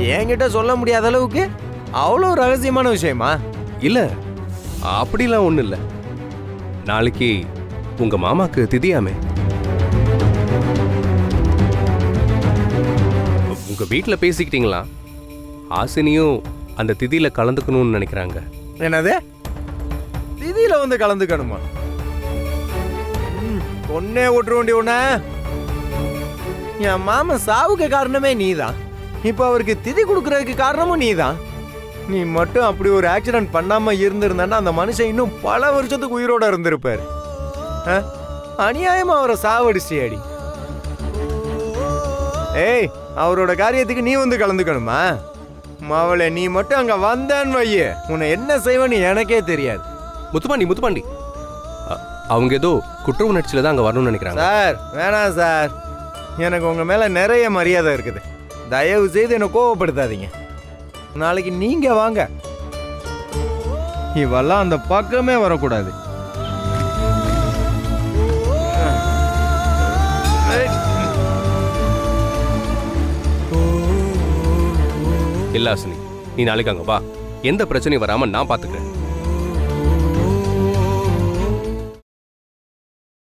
என்கிட்ட சொல்ல முடியாத அளவுக்கு அவ்வளோ ரகசியமான விஷயமா? இல்ல அப்படிலாம் ஒண்ணும் இல்ல. நாளைக்கு உங்க மாமாக்கு திதியாமே. உங்க வீட்டுல பேசிக்கிட்டீங்களா? ஹாசினியும் அந்த திதியில கலந்துக்கணும்னு நினைக்கிறாங்க. என்னது? திதியில வந்து கலந்துக்கணுமா? பொண்ணே ஓட்டுற வேண்டிய உன்ன. என் மாமன் சாவுக்கு காரணமே நீதான். இப்ப அவருக்கு திதி கொடுக்கறதுக்கு காரணமும் நீதான். நீ மட்டும் அப்படி ஒரு ஆக்சிடென்ட் பண்ணாம இருந்திருந்தா அந்த மனுஷன் இன்னும் பல வருஷத்துக்கு உயிரோட இருந்திருப்பாரு. அநியாயமா அவரை சாவடிச்சியாடி. ஏய், அவரோட காரியத்துக்கு நீ வந்து கலந்துக்கணுமா? அவளை நீ மட்டும் அங்க வந்தேன்னு வைய, உன்னை என்ன செய்வன்னு எனக்கே தெரியாது. முத்துப்பாண்டி அவங்க ஏதோ குற்ற உணர்ச்சியில தான் அங்க வரணும்னு நினைக்கிறாங்க. சார் வேணாம் சார், எனக்கு உங்க மேல நிறைய மரியாதை இருக்குது. தயவு செய்து என்னை கோவப்படுத்தாதீங்க. நாளைக்கு நீங்க வாங்க, இவெல்லாம் அந்த பக்கமே வரக்கூடாது. இல்ல ஹாசினி, நீ நாளைக்கு அங்க வா. எந்த பிரச்சனையும் வராம நான் பாத்துக்கிறேன்.